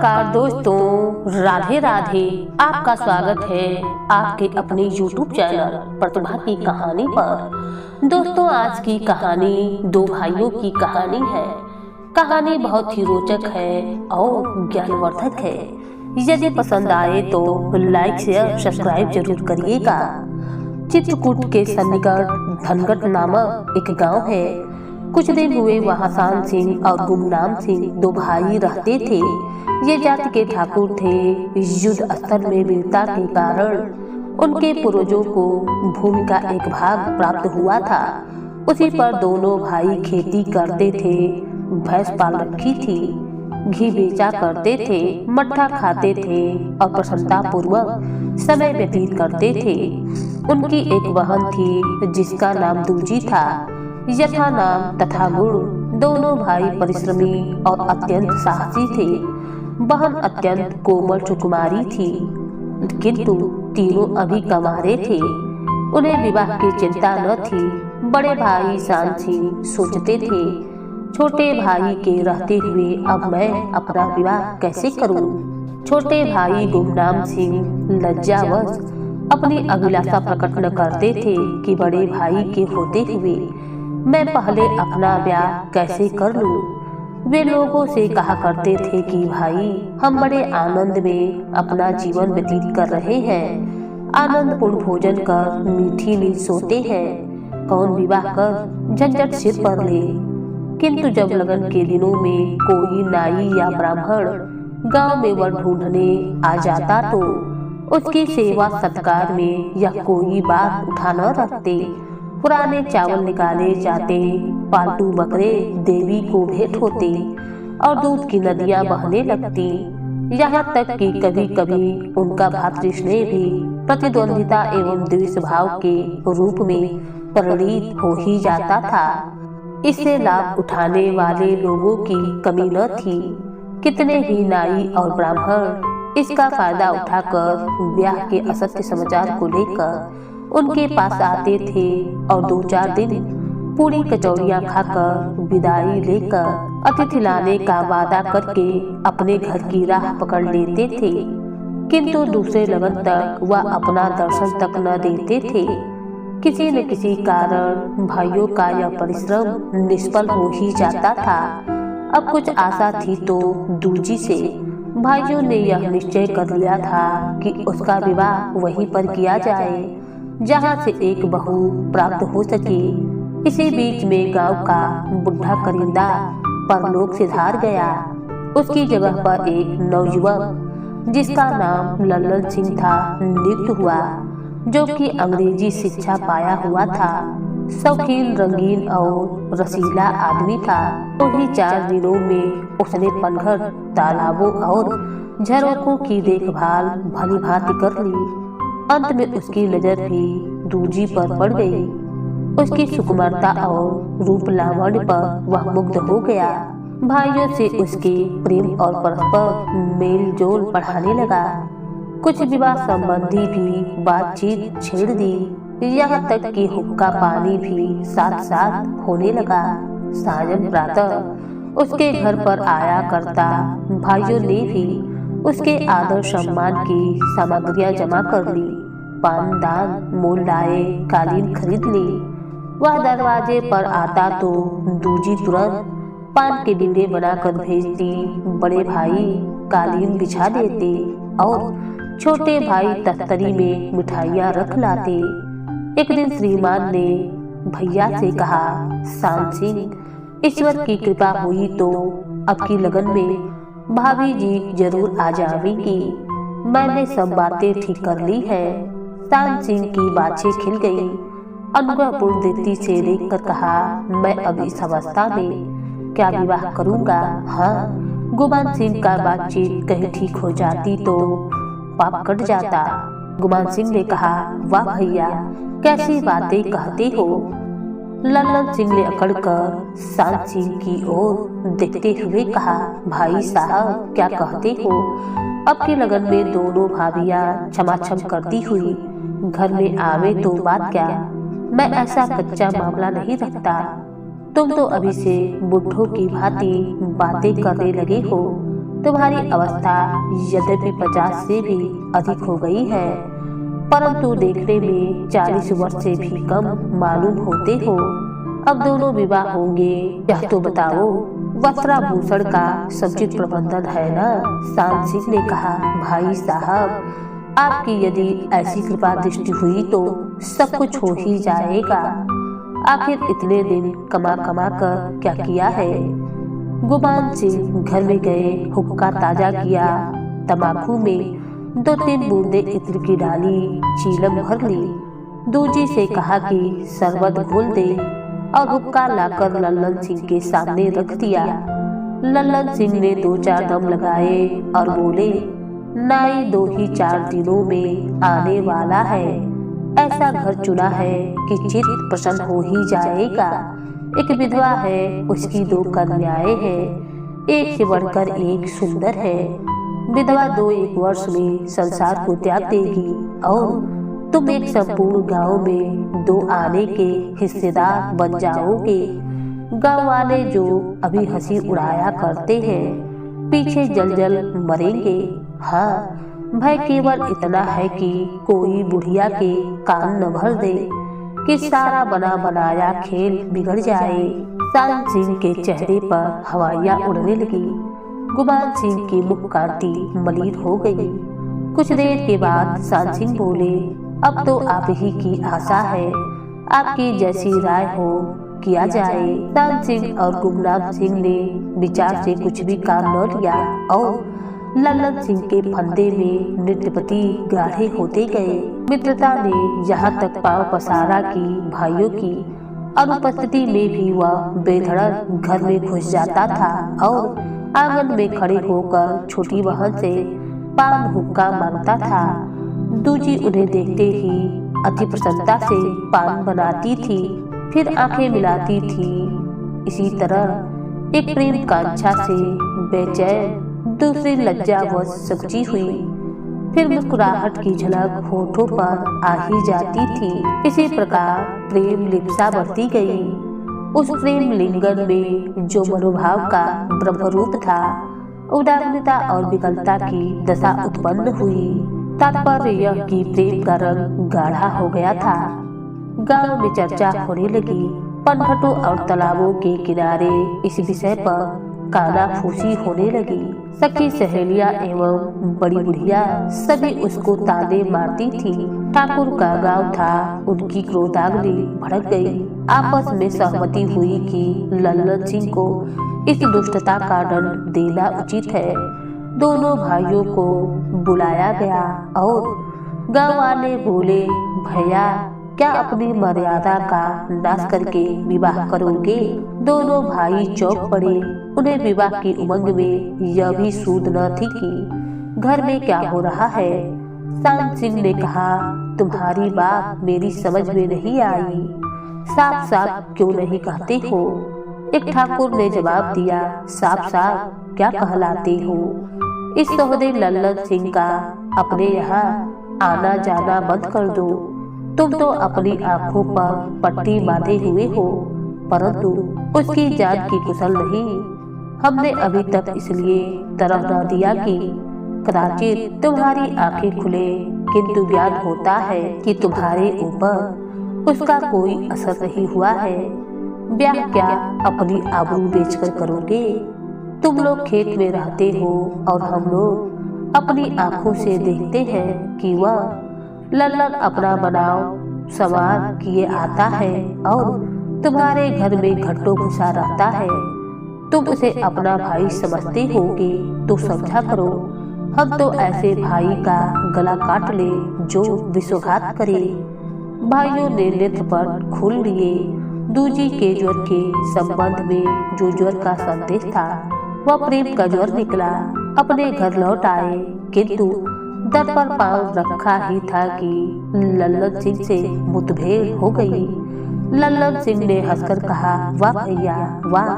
नमस्कार दोस्तों, राधे राधे। आपका स्वागत है आपके अपने YouTube चैनल प्रतिभा की कहानी पर। दोस्तों, आज की कहानी दो भाइयों की कहानी है। कहानी बहुत ही रोचक है और ज्ञानवर्धक है। यदि पसंद आए तो लाइक शेयर सब्सक्राइब जरूर करिएगा। चित्रकूट के सन्निकट धनगढ़ नामक एक गांव है। कुछ दिन हुए वहाँ शान सिंह और गुमनाम सिंह दो भाई रहते थे। ये जाति के ठाकुर थे। युद्ध स्थल में वीरता के कारण उनके पूर्वजों को भूमि का एक भाग प्राप्त हुआ था। उसी पर दोनों भाई खेती करते थे। भैंस पाल रखी थी, घी बेचा करते थे, मट्ठा खाते थे और प्रसन्नता पूर्वक समय व्यतीत करते थे। उनकी एक बहन थी जिसका नाम दूजी था। यथा नाम तथा गुण दोनों भाई परिश्रमी और अत्यंत साहसी थे। बहन अत्यंत कोमल सुकुमारी थी, किंतु तीनों अभी कमारे थे। उन्हें विवाह की चिंता न थी। बड़े भाई शान सिंह सोचते थे, छोटे भाई के रहते हुए अब मैं अपना विवाह कैसे करूं। छोटे भाई गुमनाम सिंह लज्जावश अपनी अभिलाषा प्रकट न करते थे कि बड़े भाई के होते हुए मैं पहले अपना ब्याह कैसे कर लूं। वे लोगों से कहा करते थे कि भाई, हम बड़े आनंद में अपना जीवन व्यतीत कर रहे हैं। आनंदपूर्ण भोजन कर मीठी नींद सोते हैं। कौन विवाह कर झंझट सिर पर ले। किंतु जब लगन के दिनों में कोई नाई या ब्राह्मण गांव में वर ढूंढने आ जाता तो उसकी सेवा सत्कार में यह कोई बात उठा न रखते। पुराने चावल निकाले जाते, पालतू बकरे देवी को भेंट होते और दूध की नदियां बहने लगती। यहाँ तक कि कभी कभी उनका भातृस्नेह भी प्रतिद्वंदिता एवं द्वेष भाव के रूप में परिणित हो ही जाता था। इससे लाभ उठाने वाले लोगों की कमी न थी। कितने ही नाई और ब्राह्मण इसका फायदा उठाकर ब्याह के असत्य समाचार को लेकर उनके पास आते थे और 2-4 दिन पूरी कचौड़ियाँ खाकर विदाई लेकर अतिथि लाने का वादा करके अपने घर की राह पकड़ लेते थे। किंतु दूसरे लगन तक वह अपना दर्शन तक न देते थे। किसी न किसी कारण भाइयों का यह परिश्रम निष्फल हो ही जाता था। अब कुछ आशा थी तो दूजी से भाइयों ने यह निश्चय कर लिया था कि उसका विवाह वहीं पर किया जाए जहाँ से एक बहू प्राप्त हो सके। इसी बीच में गांव का बुढ़ा करिंदा परलोक से धार गया। उसकी जगह पर एक नवयुवक जिसका नाम लल्लन सिंह था नियुक्त हुआ, जो कि अंग्रेजी शिक्षा पाया हुआ था। शौकीन, रंगीन और रसीला आदमी था। तो ही 4 दिनों में उसने पनघर, तालाबों और झरोखों की देखभाल भली भांति कर ली। अंत में उसकी नजर भी दूजी पर पड़ गई। उसकी सुकुमारता और रूप लावण्य पर वह मुग्ध हो गया। भाइयों से उसके प्रेम और परस्पर मेल जोल बढ़ाने लगा। कुछ विवाह संबंधी भी बातचीत छेड़ दी। यहाँ तक कि हुक्का पानी भी साथ साथ होने लगा। सायं प्रातः उसके घर पर आया करता। भाइयों ने भी उसके आदर सम्मान की सामग्रियां जमा कर ली। पान दान मोल लाए, कालीन खरीद ली। वह दरवाजे पर आता तो दूजी तुरंत पान के बीड़े बनाकर भेजती। बड़े भाई कालीन बिछा देते और छोटे भाई तख्तरी में मिठाइयाँ रख लाते। एक दिन श्रीमान ने भैया से कहा, शान सिंह, ईश्वर की कृपा हुई तो अब की लगन में भाभी जी जरूर आ जाएंगी। मैंने सब बातें ठीक कर ली हैं। शान सिंह की बातें खिल गई। अनुग्रहपूर्ण दृष्टि से देखकर कहा, मैं अब इस अवस्था में क्या विवाह करूंगा। हाँ, गुमान सिंह का बातचीत कहीं ठीक हो जाती तो पाप कट जाता। गुमान सिंह ने कहा, वाह भैया, कैसी बातें कहते हो। लल्लन सिंह ने अकड़कर शान सिंह की ओर देखते हुए कहा, भाई साहब, क्या कहते हो। अब की लगन में दोनों भाभियां क्षमाक्षम करती हुई घर में आवे तो बात क्या। मैं ऐसा कच्चा मामला नहीं रखता। तुम तो अभी से बुढ़ों की भांति बातें करने लगे हो। तुम्हारी अवस्था यद्यपि 50 से भी अधिक हो गई है, परंतु देखने में 40 वर्ष से भी कम मालूम होते हो। अब दोनों विवाह होंगे, यह तो बताओ। वस्त्राभूषण का समुचित प्रबंधन है ना? शांत सिंह ने कहा। भाई साहब, आपकी यदि ऐसी कृपा दृष्टि हुई तो सब कुछ हो ही जाएगा। आखिर इतने दिन कमा कमा कर क्या किया है? गुमान सिंह घर में गए, हुक्का ताजा किया, तंबाकू में 2-3 बूंदे इत्र की डाली, चीलम भर ली। दूजी से कहा कि शरबत घोल दे और हुक्का लाकर लल्लन सिंह के सामने रख दिया। लल्लन सिंह ने 2-4 दम लगाए और बोले, नाई 2 ही 4 दिनों में आने वाला है। ऐसा घर चुना है कि चित्त प्रसन्न हो ही जाएगा। एक विधवा है, उसकी 2 कन्याएं हैं, एक से बढ़कर एक सुंदर है। विधवा 2-1 वर्ष में संसार को त्याग देगी और तुम एक संपूर्ण गांव में 2 आने के हिस्सेदार बन जाओगे। गांव वाले जो अभी हंसी उड़ाया करते हैं, पीछे जल जल मरेंगे। हाँ, भय केवल इतना है कि कोई बुढ़िया के कान न भर दे कि सारा बना बनाया खेल बिगड़ जाए। शांत सिंह के चेहरे पर हवाइयाँ उड़ने लगी। गुमान सिंह की मुख कांति मलिन हो गई। कुछ देर के बाद शांत सिंह बोले, अब तो आप ही की आशा है, आपकी जैसी राय हो किया जाए। शांत सिंह और गुमनाम सिंह ने विचार से कुछ भी काम न लिया और लल्लन सिंह के फंदे में नृत्यपति गाढ़े होते गए। मित्रता ने यहाँ तक पांव पसारा कि भाइयों की अनुपस्थिति में भी वह बेधड़क घर में घुस जाता था और आंगन में खड़े होकर छोटी बहन से पान हुक्का मांगता था। दूजी उन्हें देखते ही अति प्रसन्नता से पान बनाती थी, फिर आंखें मिलाती थी। इसी तरह एक प्रेम कांक्षा से बेचैन, दूसरी लज्जा व सच्ची हुई, फिर मुस्कुराहट की झलक होठों पर आ ही जाती थी। इसी प्रकार प्रेम लिप्सा बढ़ती गई। उस प्रेम लिंगन में जो मनोभाव का ब्रह्मरूप था, उदारता और विकलता की दशा उत्पन्न हुई। तात्पर्य यह कि प्रेम का रंग गाढ़ा हो गया था। गांव में चर्चा होने लगी। पनघटों और तालाबों के किनारे इस विषय पर कानाफूसी होने लगी। सखी सहेलियां एवं बड़ी बुढ़िया सभी उसको ताने मारती थी। ठाकुर का गांव था, उनकी क्रोधाग्नि भड़क गई। आपस में सहमति हुई कि लल्लन सिंह को इस दुष्टता का दंड देना उचित है। दोनों भाइयों को बुलाया गया और गांव वाले बोले, भैया क्या अपनी मर्यादा का नाश करके विवाह करोगे? दोनों भाई चौंक पड़े। उन्हें विवाह की उमंग में यह भी सूझ न थी कि घर में क्या हो रहा है। शांत सिंह ने कहा, तुम्हारी बात मेरी समझ में नहीं आई, साफ साफ क्यों नहीं कहते हो? एक ठाकुर ने जवाब दिया, साफ साफ क्या कहलाते हो? इस सौदे लल्लन सिंह का अपने यहाँ आना जाना बंद कर दो। तुम तो अपनी आंखों पर पट्टी बांधे हुए हो, परंतु उसकी जान की कुशल नहीं। हमने अभी तक इसलिए तरह न दिया कि कदाचित तुम्हारी आंखें खुले, किंतु ज्ञान होता है कि तुम्हारे ऊपर उसका कोई असर नहीं हुआ है। ब्याह क्या अपनी आबरू बेचकर करोगे? तुम लोग खेत में रहते हो और हम लोग अपनी आंखों से देखते हैं कि वह लल्लन अपना बनाव सवार किए आता है और तुम्हारे घर में घंटों घुसा रहता है। तुम उसे अपना भाई समझते होगे तो समझा करो। हम तो ऐसे भाई का गला काट ले जो विश्वासघात करे। भाइयों ने नेत्र पर खोल लिए। दूजी के ज्वर के संबंध में जो ज्वर का संदेश था वह प्रेम का ज्वर निकला। अपने घर लौट आए, किंतु दर पर पांव रखा ही था कि लल्लन सिंह से मुठभेड़ हो गई। लल्लन सिंह ने हंसकर कहा, वाह भैया वाह,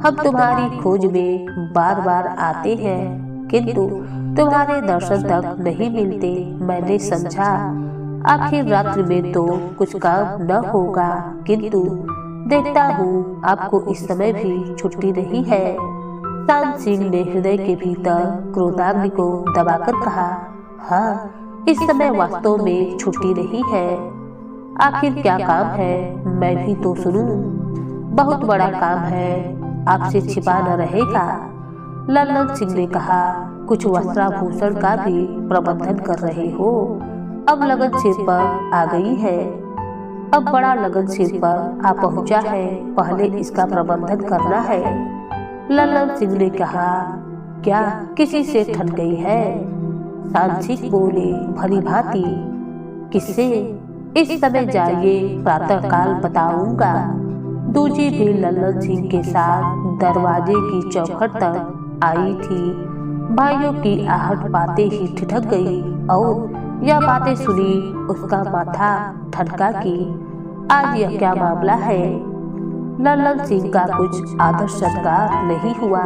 हम तुम्हारी खोज में बार बार आते हैं, किंतु तुम्हारे दर्शन तक नहीं मिलते। मैंने समझा आखिर रात्रि में तो कुछ काम न होगा, किंतु देखता हूँ आपको इस समय भी छुट्टी नहीं है। सान सिंह ने हृदय के भीतर क्रोधाग्नि को दबाकर कहा, हाँ, इस समय वास्तव में छुट्टी नहीं है। आखिर क्या काम है, मैं भी तो सुनूं। बहुत बड़ा काम है, आपसे छिपा न रहेगा। लल्लन सिंह ने कहा, कुछ वस्त्राभूषण का भी प्रबंधन कर रहे हो। अब लगन सिर पर आ गई है, अब बड़ा लगन सिर पर आ पहुंचा है, पहले इसका प्रबंधन करना है। लल्लन सिंह ने कहा, क्या किसी से ठन गई है? सान सिंह बोले, भली भांति। किससे? इस समय जाइए, प्रातः काल बताऊंगा। दूजी भी लल्लन सिंह के साथ दरवाजे की चौखट तक आई थी। भाइयों की आहट पाते ही ठिठक गई और यह बातें सुनी उसका माथा ठनका कि आज यह क्या मामला है। लल्लन सिंह का कुछ आदर सत्कार नहीं हुआ,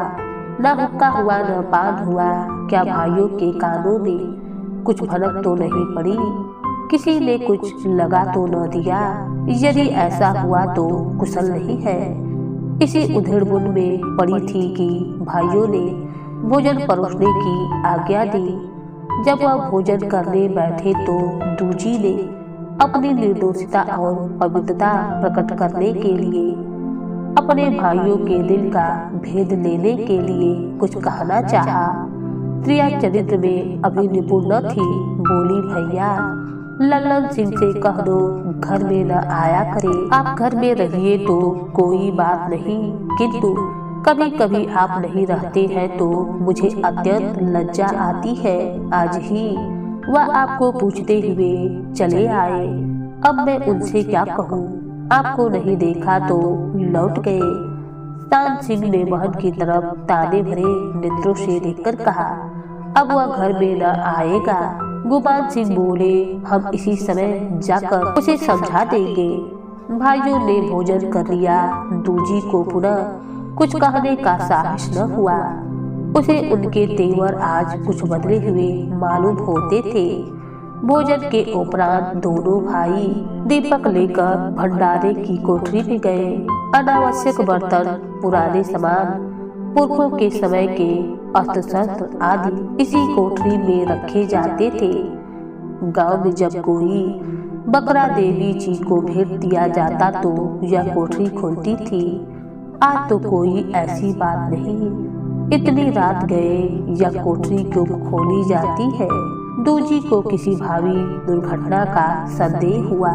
न हुक्का हुआ न पान हुआ। क्या भाइयों के कानों में कुछ भनक तो नहीं पड़ी? किसी ने कुछ लगा तो न दिया? यदि ऐसा हुआ तो कुशल नहीं है। इसी उधेड़बुन में पड़ी थी कि भाइयों ने भोजन परोसने की आज्ञा दी। जब वह भोजन करने बैठे तो दूजी ने अपनी निर्दोषता और पवित्रता प्रकट करने के लिए, अपने भाइयों के दिल का भेद लेने के लिए कुछ कहना चाहा। स्त्रियां चरित्र में अभी निपुण न थी। बोली, भैया लल्लन सिंह से कह दो घर में न आया करे। आप घर में रहिए तो कोई बात नहीं, किंतु कभी कभी आप नहीं रहते हैं तो मुझे अत्यंत लज्जा आती है। आज ही वह आपको पूछते हुए चले आए। अब मैं उनसे क्या कहूँ? आपको नहीं देखा तो लौट गए। सान सिंह ने बहन की तरफ ताने भरे नेत्रों से देखकर कहा, अब वह घर में न आएगा। गुमान सिंह बोले, हम इसी समय जाकर उसे समझा देंगे। भाइयों ने भोजन कर लिया। दूजी को पुनः कुछ कहने का साहस न हुआ। उसे उनके तेवर आज कुछ बदले हुए मालूम होते थे। भोजन के उपरांत दोनों भाई दीपक लेकर भंडारे की कोठरी में गए। अनावश्यक बर्तन, पुराने सामान, पुरखों के समय के अस्त्र शस्त्र आदि इसी कोठरी में रखे जाते थे। गांव में जब कोई बकरा देवी जी को भेंट दिया जाता तो यह कोठरी खुलती थी। आज तो कोई ऐसी बात नहीं। इतनी रात गए यह कोठरी क्यों खोली जाती है? दूजी को किसी भावी दुर्घटना का संदेह हुआ।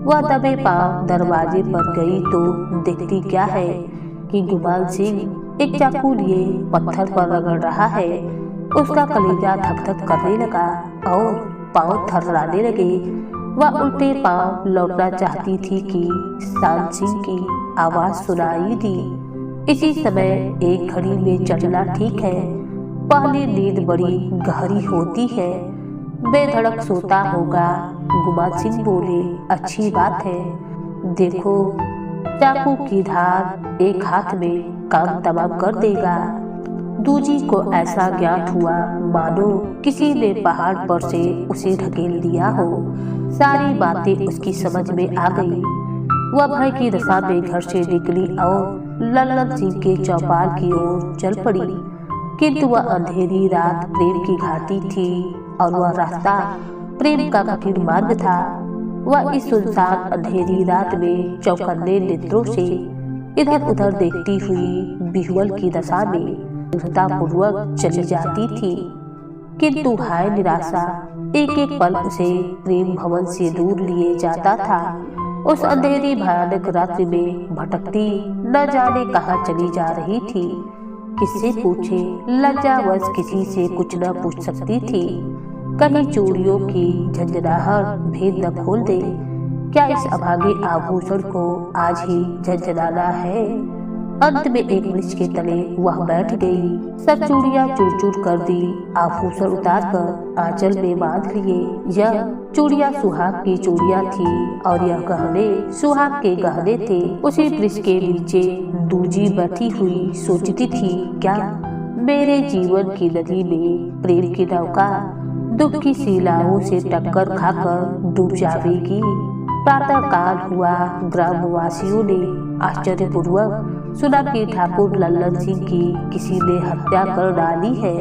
वह दबे पांव दरवाजे पर गई तो देखती क्या है कि गुमान सिंह एक चाकू लिए पत्थर पर रगड़ रहा है। उसका कलेजा धक धक करने लगा और पांव थर्राने लगे। वह उल्टे पांव लौटना चाहती थी कि सान सिंह की आवाज सुनाई दी, इसी समय एक घड़ी में चलना ठीक है। पहली नींद बड़ी गहरी होती है, बेधड़क सोता होगा। गुमान सिंह बोले, अच्छी बात है। देखो चाकू की धार एक हाथ में काम तमाम कर देगा। दूजी को ऐसा ज्ञात हुआ मानो किसी ने पहाड़ पर से उसे ढकेल दिया हो। सारी बातें उसकी समझ में आ गई। वह भय की दशा में घर से निकली और लल्लन सिंह के चौपाल की ओर चल पड़ी। किंतु वह अंधेरी रात प्रेम की घाटी थी और वह रास्ता प्रेम का कठिन मार्ग था। वह इस सुनसान अंधेरी रात में चौकन्ने नेत्रों से इधर उधर देखती हुई बिहुअल की दशा में दृढ़तापूर्वक चली जाती थी। किंतु हाय निराशा, एक एक पल उसे प्रेम भवन से दूर लिए जाता था। उस अंधेरी भयानक रात्रि में भटकती न जाने कहाँ चली जा रही थी। किससे पूछे? लज्जावश किसी से कुछ न पूछ सकती थी। कहीं चूड़ियों की झंझनाहट भेद न खोल दे। क्या इस अभागे आभूषण को आज ही झंझनाना है? अंत में एक वृक्ष के तले वह बैठ गई। सब चूड़ियां चूर चूर कर दी। आभूषण उतार कर आंचल में बांध लिए। यह चूड़ियां सुहाग की चूड़ियां थी और यह गहने सुहाग के गहने थे। उसी वृक्ष के नीचे दूजी बैठी हुई सोचती थी, क्या मेरे जीवन की नदी में प्रेम की नौका दुख की शिलाओं से टक्कर खाकर डूब जाएगी। प्रातः काल हुआ। ग्रामवासियों ने आश्चर्यपूर्वक सुना कि ठाकुर लल्लन सिंह की किसी ने हत्या कर डाली है।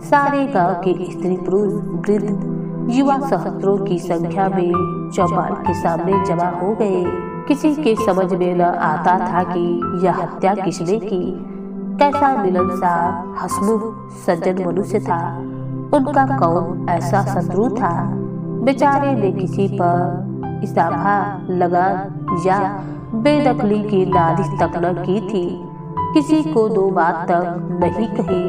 सारे गांव के स्त्री पुरुष वृद्ध युवा सहस्त्रों की संख्या में चौपाल के सामने जमा हो गए। किसी के समझ में न आता था कि यह हत्या किसने की। कैसा मिलनसार हंसमुख सज्जन मनुष्य था, उनका कौन ऐसा शत्रु था। बेचारे ने किसी पर इस्ताफा लगा या बेदखली की नालिश तक न की थी। किसी को दो बात तक नहीं कही।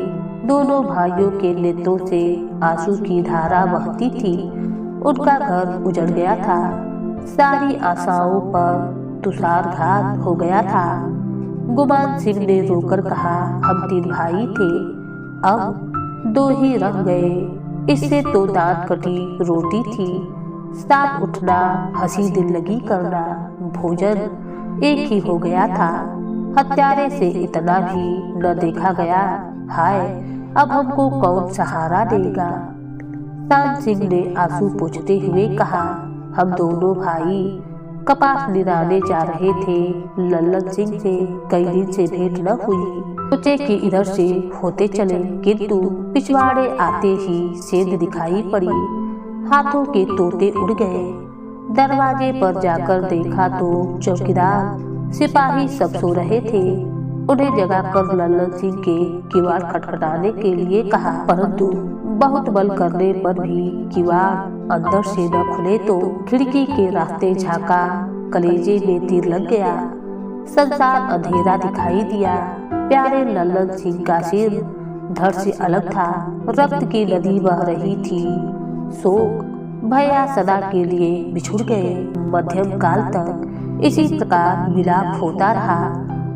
दोनों भाइयों के नेत्रों से आंसू की धारा बहती थी। उनका घर उजड़ गया था। सारी आशाओं पर तुषारघात हो गया था। गुमान सिंह ने रोकर कहा, हम 3 भाई थे, अब 2 ही रह गए। इससे तो दांत कटी रोटी थी। साथ उठना, हंसी दिल लगी करना, भोजन एक ही हो गया था। हत्यारे से इतना भी न देखा गया। हाय, अब हमको कौन सहारा देगा। शाम सिंह ने आंसू पोंछते हुए कहा, हम दोनों भाई कपास निराने जा रहे थे। लल्लन सिंह से कई दिन से भेंट न हुई। सोचे कि इधर से होते चले, किंतु पिछवाड़े आते ही सेंध दिखाई पड़ी। हाथों के तोते उड़ गए। दरवाजे पर जाकर देखा तो चौकीदार सिपाही सब सो रहे थे। उन्हें जगाकर लल्लन सिंह के किवाड़ खटखटाने के लिए कहा, परंतु बहुत बल करने पर भी किवाड़ अंदर से न खुले तो खिड़की के रास्ते झांका, कलेजे में तीर लग गया। संसार अंधेरा दिखाई दिया। प्यारे लल्लन सिंह का सिर धड़ से अलग था। रक्त की नदी बह रही थी। शोक भैया सदा के लिए बिछुड़ गए। मध्यम काल तक इसी प्रकार विलाप होता रहा।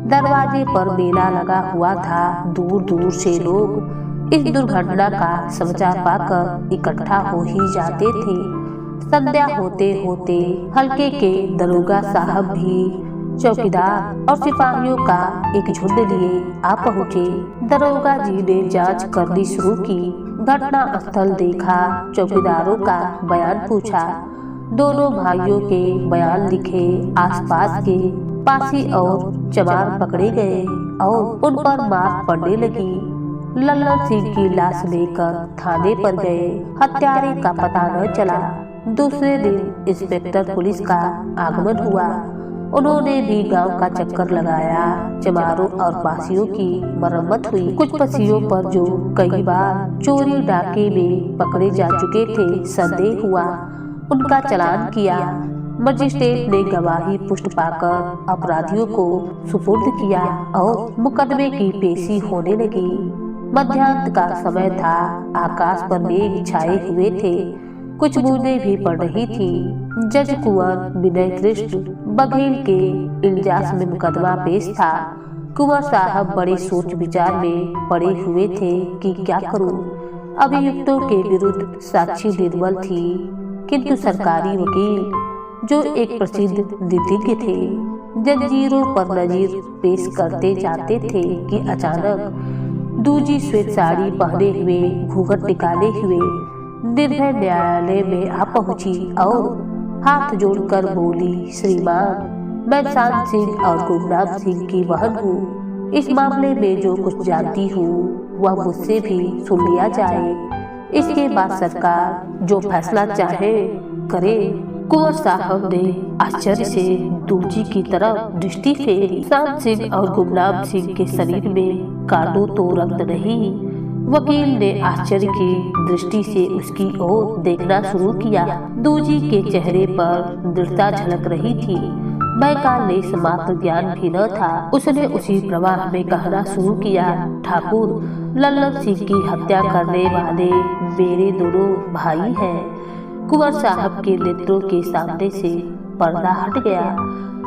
दरवाजे पर मेला लगा हुआ था। दूर दूर से लोग इस दुर्घटना का समाचार पाकर इकट्ठा हो ही जाते थे। संध्या होते होते हल्के के दरोगा साहब भी चौकीदार और सिपाहियों का एक झुंड लिए आ पहुँचे। दरोगा जी ने जांच करनी शुरू की। घटना स्थल देखा, चौकीदारों का बयान पूछा। दोनों भाइयों के बयान लिखे। आसपास के पासी और चमार पकड़े गए और उन पर मार पड़ने लगी। लल्लन सिंह की लाश लेकर थाने पर गए। हत्यारे का पता न चला। दूसरे दिन इंस्पेक्टर पुलिस का आगमन हुआ। उन्होंने भी गांव का चक्कर लगाया। चमारों और पासियों की मरम्मत हुई। कुछ पसियों पर जो कई बार चोरी डाके में पकड़े जा चुके थे, संदेह हुआ, उनका चालान किया। मजिस्ट्रेट ने गवाही पुष्ट पाकर अपराधियों को सुपुर्द किया और मुकदमे की पेशी होने लगी। मध्याह्न का समय था। आकाश पर मेघ छाए हुए थे। कुछ बूंदें भी पड़ रही थी। जज कुंवर विनय कृष्ण बघेल के इल्जाम में मुकदमा पेश था। कुंवर साहब बड़े सोच विचार में पड़े हुए थे कि क्या करूं। अभियुक्तों के विरुद्ध साक्षी निर्बल थी, किंतु सरकारी वकील जो एक प्रसिद्ध नीतिज्ञ थे, जंजीरों पर नजीर पेश करते जाते थे कि अचानक दूजी श्वेत साड़ी पहने हुए, घूंघट निकाले हुए निर्भय न्यायालय में आ पहुंची और हाथ जोड़कर बोली, श्रीमान, मैं शांत सिंह और गुरनाम सिंह की बहन हूँ। इस मामले में जो कुछ जानती हूँ वह मुझसे भी सुन लिया जाए। इसके बाद सरकार जो फैसला चाहे करे। कुंवर साहब ने आश्चर्य से दूजी की तरफ दृष्टि फेरी। शांत सिंह और गुरनाम सिंह के शरीर में कानो तो रक्त नहीं। वकील ने आश्चर्य की दृष्टि से उसकी ओर देखना शुरू किया। दूजी के चेहरे पर दृढ़ता झलक रही थी। भय का लेश मात्र ज्ञान भी न था। उसने उसी प्रवाह में कहना शुरू किया, ठाकुर लल्लन सिंह की हत्या करने वाले मेरे दोनों भाई हैं। कुंवर साहब के नेत्रों के सामने से पर्दा हट गया।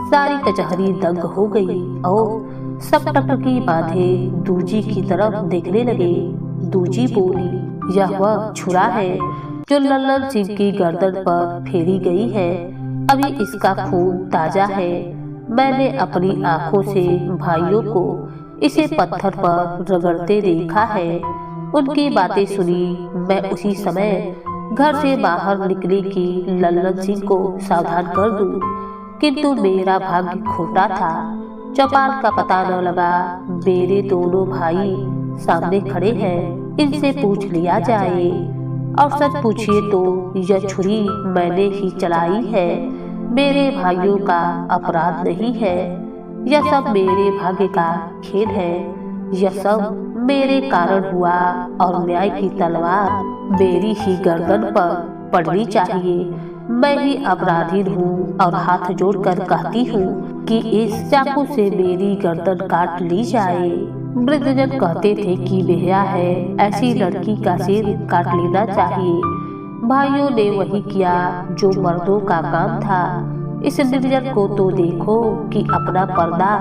सारी कचहरी दंग हो गई और सब टकटकी बांधे दूजी की तरफ देखने लगे। दूजी बोली, यह वह छुरा है जो लल्लन सिंह की गर्दन पर फेरी गई है। अभी इसका खून ताजा है। मैंने अपनी आंखों से भाइयों को इसे पत्थर पर रगड़ते देखा है। उनकी बातें सुनी। मैं उसी समय घर से बाहर निकली कि लल्लन सिंह को सावधान कर दूं, किंतु मेरा भाग्य खोटा था। चौपाल का पता न लगा। मेरे दोनों भाई सामने खड़े हैं, इनसे पूछ लिया जाए। और सच पूछिए तो यह छुरी मैंने ही चलाई है, मेरे भाइयों का अपराध नहीं है। यह सब मेरे भाग्य का खेल है, यह सब मेरे कारण हुआ और न्याय की तलवार मेरी ही गर्दन पर पड़नी चाहिए। मैं ही अपराधी हूँ और हाथ जोड़कर कहती हूँ कि इस चाकू से मेरी गर्दन काट ली जाए। वृद्धजन कहते थे कि बेहया है, ऐसी लड़की का सिर काट लेना चाहिए। भाइयों ने वही किया जो मर्दों का काम था। इस निर्जन को तो देखो कि अपना पर्दा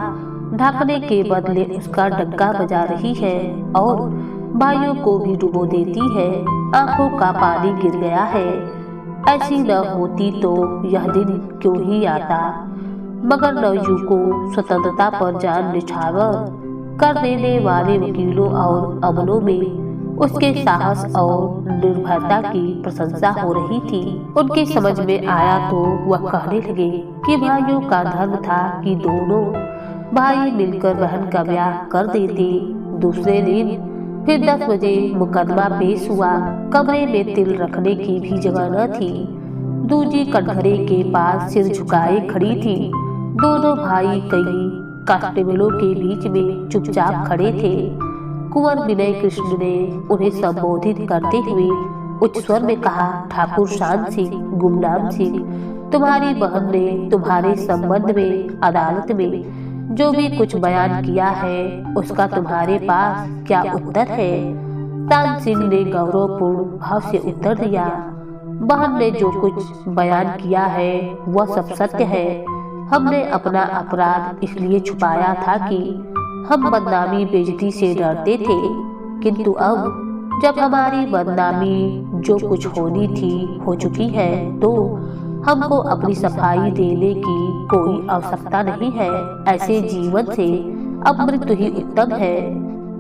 ढकने के बदले उसका डंका बजा रही है और भाइयों को भी डुबो देती है। आंखों का पानी गिर गया है। ऐसी न होती तो यह दिन क्यों ही आता। मगर नवयुवकों स्वतंत्रता पर जान निछावर कर देने वाले वकीलों और अमलों में उसके साहस और निर्भयता की प्रशंसा हो रही थी। उनकी समझ में आया तो वह कहने लगे कि भाइयों का धर्म था कि दोनों भाई मिलकर बहन का ब्याह कर देते। दूसरे दिन फिर 10 बजे मुकदमा पेश हुआ। कमरे में तिल रखने की भी जगह न थी। दूजी कटघरे के पास सिर झुकाए खड़ी थी। दोनों भाई कई कांस्टेबलों के बीच में चुपचाप खड़े थे। कुंवर विनय कृष्ण ने उन्हें संबोधित करते हुए उच्च स्वर में कहा, ठाकुर शांत सिंह, गुमनाम सिंह, तुम्हारी बहन ने तुम्हारे संबंध में अदालत में जो भी कुछ बयान किया है उसका तुम्हारे पास क्या उत्तर है? तान सिंह ने गौरवपूर्ण भाव से उत्तर दिया, बहन ने जो कुछ बयान किया है वह सब सत्य है। हमने अपना अपराध इसलिए छुपाया था कि हम बदनामी बेइज्जती से डरते थे, किंतु अब जब हमारी बदनामी जो कुछ होनी थी हो चुकी है तो हमको अपनी सफाई देने की कोई आवश्यकता नहीं है। ऐसे जीवन से अब मृत्यु ही उत्तम है।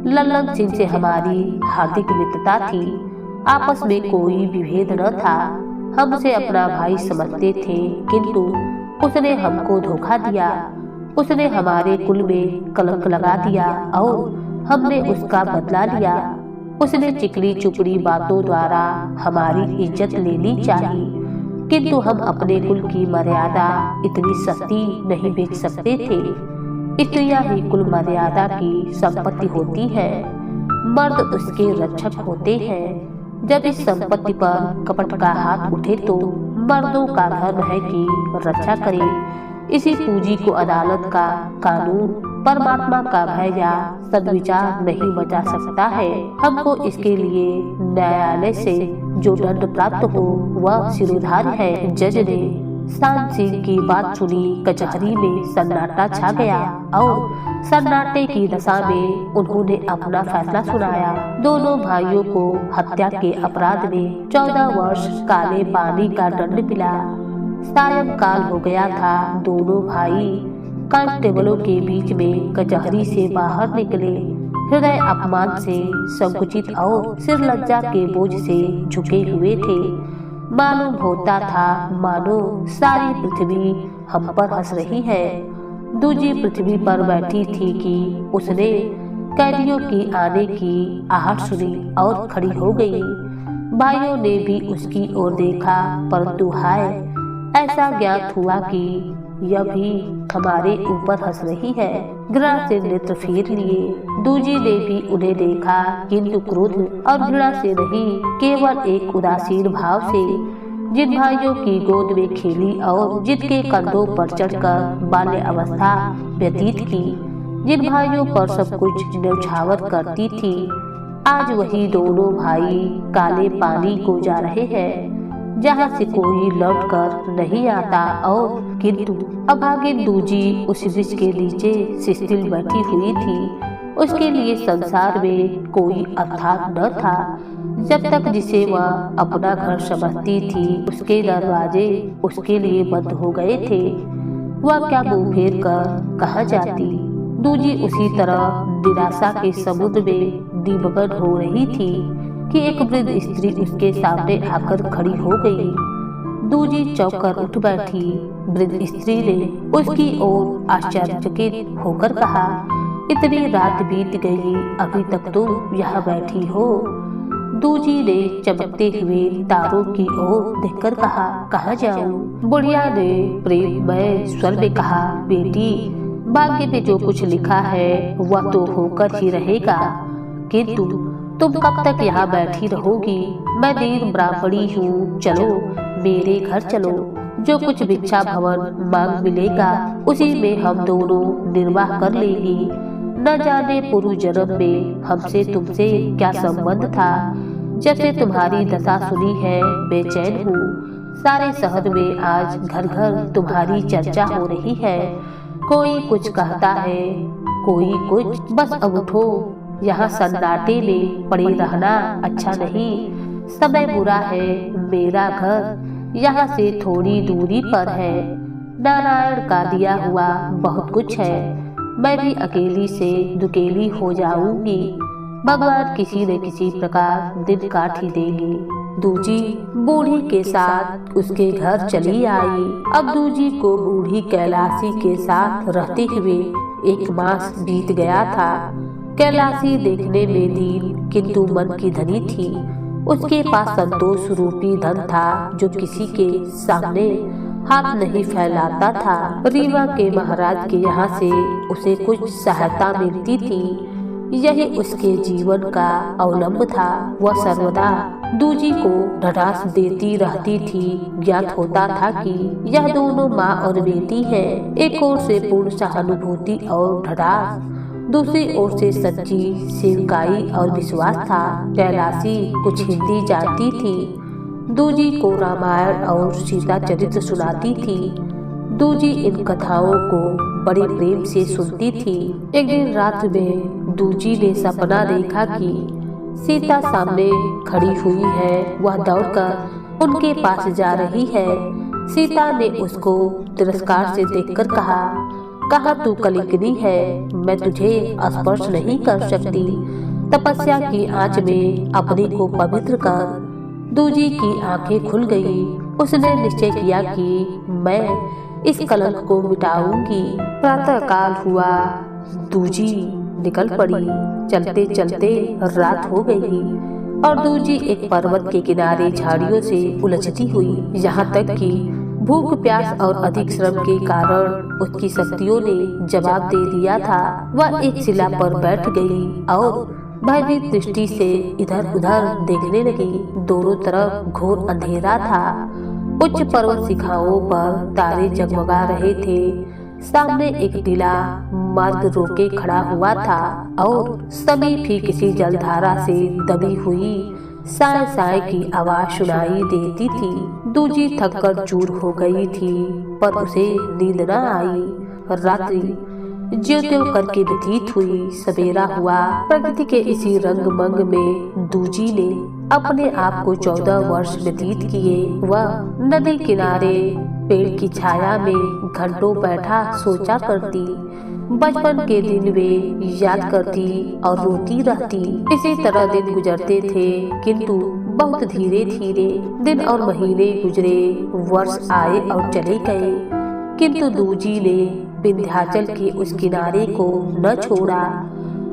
लल्लन सिंह से हमारी हार्दिक मित्रता थी, आपस में कोई विभेद न था। हम उसे अपना भाई समझते थे, किंतु उसने हमको धोखा दिया। उसने हमारे कुल में कलंक लगा दिया और हमने उसका बदला लिया। उसने चिकनी चुपड़ी बातों द्वारा हमारी इज्जत लेनी चाहिए, किंतु हम अपने कुल की मर्यादा इतनी सस्ती नहीं बेच सकते थे। स्त्रियां ही कुल मर्यादा की संपत्ति होती है, मर्द उसके रक्षक होते हैं। जब इस संपत्ति पर कपट का हाथ उठे तो मर्दों का धर्म है कि रक्षा करे। इसी पूंजी को अदालत का कानून, परमात्मा का भय या सद्विचार नहीं बचा सकता है। हमको इसके लिए न्यायालय से जो दंड प्राप्त हो वह सिरोधार्य है। जज ने शांत सिंह की बात सुनी। कचहरी में सन्नाटा छा गया और सन्नाटे की दशा में उन्होंने अपना फैसला सुनाया। दोनों भाइयों को हत्या के अपराध में 14 वर्ष काले पानी का दंड मिला। सायंकाल हो गया था। दोनों भाई कांस्टेबलों के बीच में कचहरी से बाहर निकले। हृदय अपमान से संकुचित और सिर लज्जा के बोझ से झुके हुए थे। मालूम होता था मानो सारी पृथ्वी हम पर हंस रही है। दूजी पृथ्वी पर बैठी थी कि उसने कैदियों की आने की आहट सुनी और खड़ी हो गई। भाइयों ने भी उसकी ओर देखा, परंतु हाय, ऐसा ज्ञात हुआ कि यह भी हमारे ऊपर हंस रही है। घृणा से नेत्र फेर लिए। दूजी ने भी उन्हें देखा, किंतु क्रोध और घृणा से नहीं, केवल एक उदासीन भाव से। जिन भाइयों की गोद में खेली और जिनके कंधों पर चढ़कर बाल्य अवस्था व्यतीत की, जिन भाइयों पर सब कुछ न्यौछावर करती थी, आज वही दोनों भाई काले पानी को जा रहे हैं जहाँ से कोई लौट कर नहीं आता। और किंतु अभागिन दूजी उस वृक्ष के नीचे शिथिल बैठी हुई थी। उसके लिए संसार में कोई अर्थात न था। जब तक जिसे वह अपना घर समझती थी उसके दरवाजे उसके लिए बंद हो गए थे। वह क्या मुंह फेर कर कहाँ जाती। दूजी उसी तरह निराशा के समुद्र में निमग्न हो रही थी कि एक वृद्ध स्त्री उसके सामने आकर खड़ी हो गई। दूजी चौंक कर उठ बैठी। वृद्ध स्त्री ने उसकी ओर आश्चर्यचकित होकर कहा, इतनी रात बीत गई, अभी तक तुम यहाँ बैठी हो? दूजी ने चमकते हुए तारों की ओर देखकर कहा, कहाँ जाऊं? बुढ़िया ने प्रेममय स्वर में कहा, बेटी, भाग्य में जो कुछ लिखा है वह तो होकर ही रहेगा, किंतु तुम कब तक यहाँ बैठी रहोगी? मैं वीर ब्राह्मणी हूँ, चलो मेरे घर चलो। जो कुछ भिक्षा भवन मांग मिलेगा उसी में हम दोनों निर्वाह कर लेंगी। न जाने पूर्व जन्म में हमसे तुमसे क्या संबंध था। जब से तुम्हारी दशा सुनी है बेचैन हूँ। सारे शहर में आज घर घर तुम्हारी चर्चा हो रही है। कोई कुछ कहता है, कोई कुछ। बस अब उठो, यहाँ सन्नाटे में पड़े रहना अच्छा नहीं। समय बुरा है। मेरा घर यहाँ से थोड़ी दूरी पर है। नारायण का दिया हुआ बहुत कुछ है। मैं भी अकेली से दुकेली हो जाऊंगी। भगवान किसी न किसी प्रकार दिन काट ही देंगे। दूजी बूढ़ी के साथ उसके घर चली आई। अब दूजी को बूढ़ी कैलाशी के साथ रहते हुए 1 मास बीत गया था। कैलाशी देखने में दीन किंतु मन की धनी थी। उसके पास संतोष रूपी धन था जो किसी के सामने हाथ नहीं फैलाता था। रीवा के महाराज के यहाँ से उसे कुछ सहायता मिलती थी। यही उसके जीवन का अवलंब था। वह सर्वदा दूजी को ढाढ़स देती रहती थी। ज्ञात होता था कि यह दोनों माँ और बेटी है। एक ओर से पूर्ण सहानुभूति और ढाढ़स, दूसरी ओर से सच्ची सेवकाई और विश्वास था। कैलाशी कुछ हिंदी जानती थी। दूजी को रामायण और सीता चरित्र सुनाती थी। दूजी इन कथाओं को बड़े प्रेम से सुनती थी। एक दिन रात में दूजी ने सपना देखा कि सीता सामने खड़ी हुई है। वह दौड़कर उनके पास जा रही है। सीता ने उसको तिरस्कार से देखकर कहा, कहाँ तू कलिकनी है? मैं तुझे स्पर्श नहीं कर सकती। तपस्या की आंच में अपने को पवित्र कर। दूजी की आंखें खुल गई। उसने निश्चय किया कि मैं इस कलंक को मिटाऊंगी। प्रातः काल हुआ। दूजी निकल पड़ी। चलते चलते रात हो गई और दूजी एक पर्वत के किनारे झाड़ियों से उलझती हुई, यहाँ तक कि भूख प्यास और अधिक श्रम के कारण उसकी शक्तियों ने जवाब दे दिया था। वह एक शिला पर बैठ गई और भयभीत दृष्टि से इधर उधर देखने लगी। दोनों तरफ घोर अंधेरा था। उच्च पर्वत शिखाओं पर तारे जगमगा रहे थे। सामने एक टीला मार्ग रोके खड़ा हुआ था और समीप ही किसी जलधारा से दबी हुई साय साय की आवाज सुनाई देती थी। दूजी थककर चूर हो गई थी, पर उसे नींद न आई। रात्रि ज्यों-त्यों करके व्यतीत हुई। सवेरा हुआ। प्रकृति के इसी रंग-मंग में दूजी ने अपने आप को 14 वर्ष व्यतीत किए। वह नदी किनारे पेड़ की छाया में घंटों बैठा सोचा करती। बचपन के दिन वे याद करती और रोती रहती। इसी तरह दिन गुजरते थे, किंतु बहुत धीरे धीरे दिन और महीने गुजरे। वर्ष आए और चले गए, किंतु दूजी ने विंध्याचल के उस किनारे को न छोड़ा।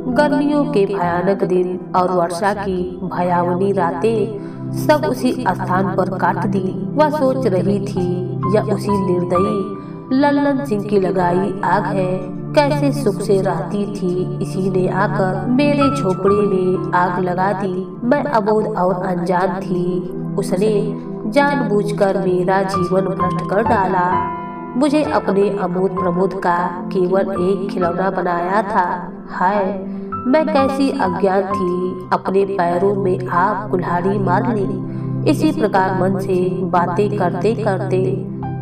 गर्मियों के भयानक दिन और वर्षा की भयावनी रातें सब उसी स्थान पर काट दी। वह सोच रही थी, यह उसी निर्दयी लल्लन सिंह की लगाई आग है। कैसे सुख से रहती थी, इसी ने आकर मेरे झोपड़े में आग लगा दी। मैं अबोध और अनजान थी। उसने जानबूझकर मेरा जीवन भ्रष्ट कर डाला। मुझे अपने अमोद प्रमोद का केवल एक खिलौना बनाया था। हाय, मैं कैसी अज्ञान थी। अपने पैरों में आप कुल्हाड़ी मार ली। इसी प्रकार मन से बातें करते करते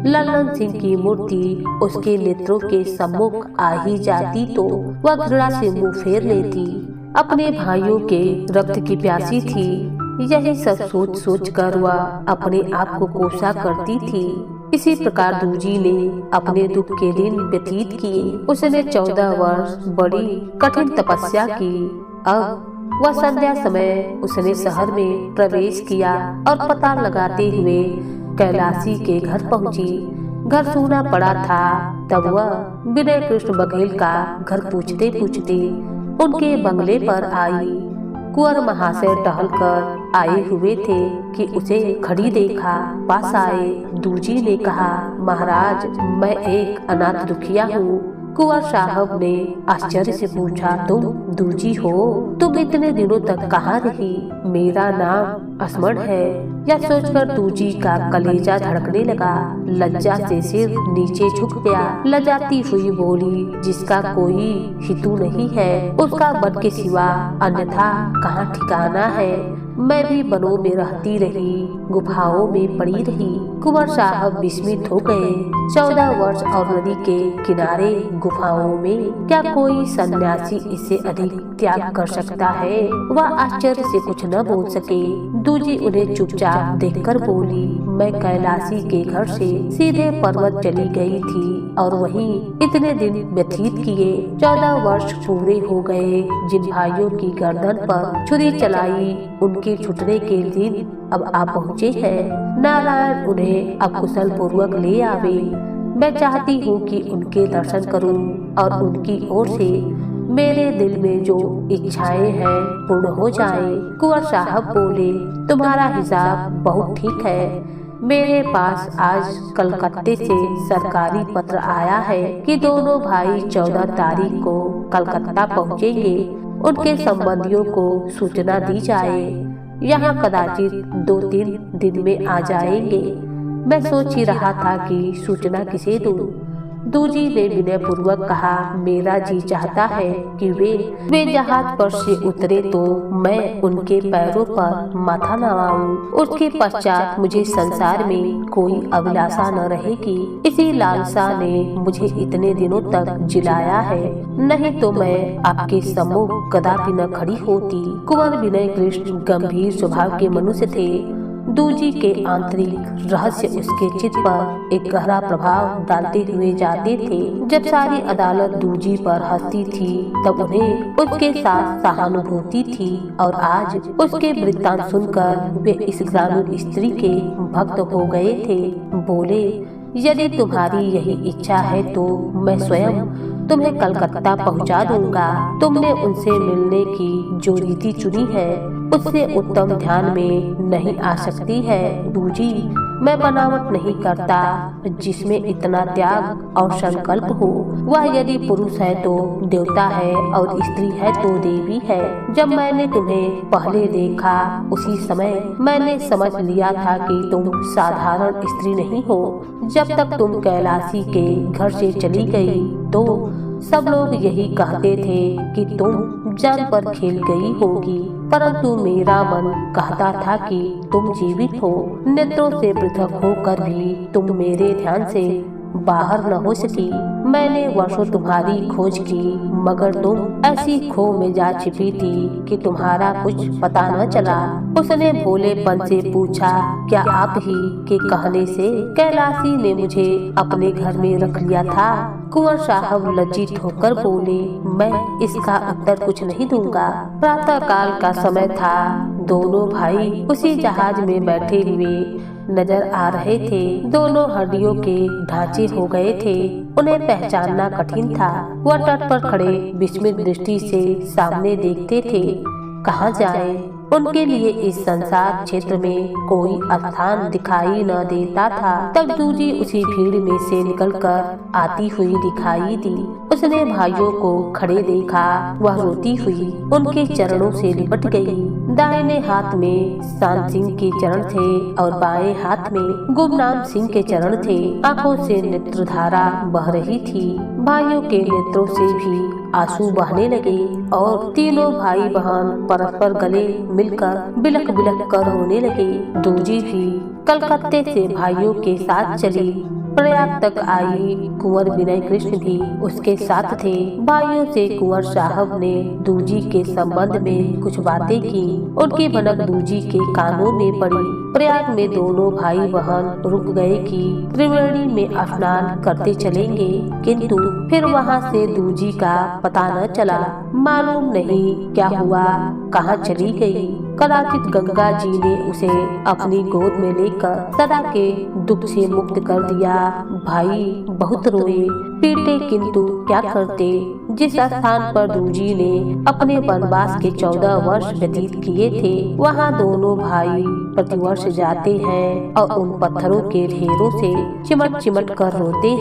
लल्लन सिंह की मूर्ति उसके नेत्रों के सम्मुख आ ही जाती तो वह घृणा से मुंह फेर लेती। अपने भाइयों के रक्त की प्यासी थी। यही सब सोच सोच कर वह अपने आप को कोसा करती थी। इसी प्रकार दूजी ने अपने दुख के दिन व्यतीत किए। उसने 14 वर्ष बड़ी कठिन तपस्या की। अब वह संध्या समय उसने शहर में प्रवेश किया और पता लगाते हुए कैलाशी के घर पहुंची। घर सूना पड़ा था। तब वह विनय कृष्ण बघेल का घर पूछते पूछते उनके बंगले पर आई। कुंवर महाशय टहल कर आए हुए थे कि उसे खड़ी देखा। पास आए। दूजी ने कहा, महाराज, मैं एक अनाथ दुखिया हूँ। कुंवर साहब ने आश्चर्य से पूछा, तुम दूजी हो? तुम इतने दिनों तक कहाँ रही? मेरा नाम स्मरण है। यह सोचकर दूजी का कलेजा धड़कने लगा। लज्जा से सिर नीचे झुक गया। लजाती हुई बोली, जिसका कोई हितू नहीं है उसका मन के सिवा अन्यथा कहाँ ठिकाना है। मैं भी बनों में रहती रही, गुफाओं में पड़ी रही। कुंवर साहब विस्मित हो गए। 14 वर्ष और नदी के किनारे गुफाओं में क्या कोई सन्यासी इससे अधिक त्याग कर सकता है? वह आश्चर्य से कुछ न बोल सके। दूजी उन्हें चुपचाप देखकर बोली, मैं कैलाशी के घर से सीधे पर्वत चली गई थी और वहीं इतने दिन व्यतीत किए। 14 वर्ष पूरे हो गए। जिन भाइयों की गर्दन पर छुरी चलाई उनके छुटने के दिन अब आ पहुँचे हैं। नारायण उन्हें अब कुशल पूर्वक ले आवे। मैं चाहती हूँ कि उनके दर्शन करूँ और उनकी ओर से मेरे दिल में जो इच्छाएं हैं पूर्ण हो जाएं। कुंवर साहब बोले, तुम्हारा हिसाब बहुत ठीक है। मेरे पास आज कलकत्ते से सरकारी पत्र आया है कि दोनों भाई 14 तारीख को कलकत्ता पहुँचेंगे। उनके संबंधियों को सूचना दी जाए। यहाँ कदाचित 2-3 दिन में आ जाएंगे। मैं सोच ही रहा था कि सूचना किसे दूं। दूजी ने विनय पूर्वक कहा, मेरा जी चाहता है कि वे जहाज पर से उतरे तो मैं उनके पैरों पर माथा नवाऊं। उसके पश्चात मुझे संसार में कोई अभिलाषा न रहेगी। इसी लालसा ने मुझे इतने दिनों तक जिलाया है, नहीं तो मैं आपके सम्मुख कदापि न खड़ी होती। कुंवर विनय कृष्ण गंभीर स्वभाव के मनुष्य थे। दूजी के आंतरिक रहस्य उसके चित्त पर एक गहरा प्रभाव डालते हुए जाते थे। जब सारी अदालत दूजी पर हंसती थी तब उन्हें उसके साथ सहानुभूति थी और आज उसके वृत्तांत सुनकर वे इस ग्रामीण स्त्री के भक्त हो गए थे। बोले, यदि तुम्हारी यही इच्छा है तो मैं स्वयं तुम्हें कलकत्ता पहुंचा दूंगा। तुमने उनसे मिलने की जो रीति चुनी है उससे उत्तम ध्यान में नहीं आ सकती है। दूजी, मैं बनावट नहीं करता। जिसमें इतना त्याग और संकल्प हो वह यदि पुरुष है तो देवता है और स्त्री है तो देवी है। जब मैंने तुम्हें पहले देखा उसी समय मैंने समझ लिया था कि तुम साधारण स्त्री नहीं हो। जब तक तुम कैलाशी के घर से चली गई तो सब लोग यही कहते थे कि तुम जान पर खेल गई होगी, परंतु मेरा मन कहता था कि तुम जीवित हो। नेत्रों से पृथक होकर भी तुम मेरे ध्यान से बाहर न हो सकी। मैंने वर्षों तुम्हारी खोज की मगर तुम ऐसी खो में जा छिपी थी कि तुम्हारा कुछ पता न चला। उसने भोलेपन से पूछा, क्या आप ही के कहने से कैलाशी ने मुझे अपने घर में रख लिया था? कुंवर साहब लज्जित होकर बोले, मैं इसका उत्तर कुछ नहीं दूंगा। प्रातः काल का समय था। दोनों भाई उसी जहाज में बैठे हुए नजर आ रहे थे। दोनों हड्डियों के ढांचे हो गए थे। उन्हें पहचानना कठिन था। वह तट पर खड़े विस्मित दृष्टि से सामने देखते थे। कहाँ जाएं? उनके लिए इस संसार क्षेत्र में कोई स्थान दिखाई न देता था। तब दूजी उसी भीड़ में से निकलकर आती हुई दिखाई दी। उसने भाइयों को खड़े देखा। वह रोती हुई उनके चरणों से लिपट गई। दाहिने हाथ में शान सिंह के चरण थे और बाएं हाथ में गुमनाम सिंह के चरण थे। आंखों से नेत्रधारा बह रही थी। भाइयों के नेत्रों से भी आंसू बहने लगे और तीनों भाई बहन परस्पर गले मिलकर बिलख बिलख कर रोने लगे। दूजी भी कलकत्ते से भाइयों के साथ चली। प्रयाग तक आई। कुंवर विनय कृष्ण भी उसके साथ थे। भाइयों से कुंवर साहब ने दूजी के संबंध में कुछ बातें की। उनकी भनक दूजी के कानों में पड़ी। प्रयाग में दोनों भाई बहन रुक गए कि त्रिवेणी में स्नान करते चलेंगे, किंतु फिर वहां से दूजी का पता न चला। मालूम नहीं क्या हुआ, कहाँ चली गई। कदाचित गंगा जी ने उसे अपनी गोद में लेकर सदा के दुख से मुक्त कर दिया। भाई बहुत रोए पीटे, किंतु क्या करते। जिस स्थान पर दूजी ने अपने वनवास के 14 वर्ष व्यतीत किए थे, वहाँ दोनों भाई प्रतिवर्ष जाते हैं और उन पत्थरों के ढेरों से चिमट चिमट कर रोते हैं।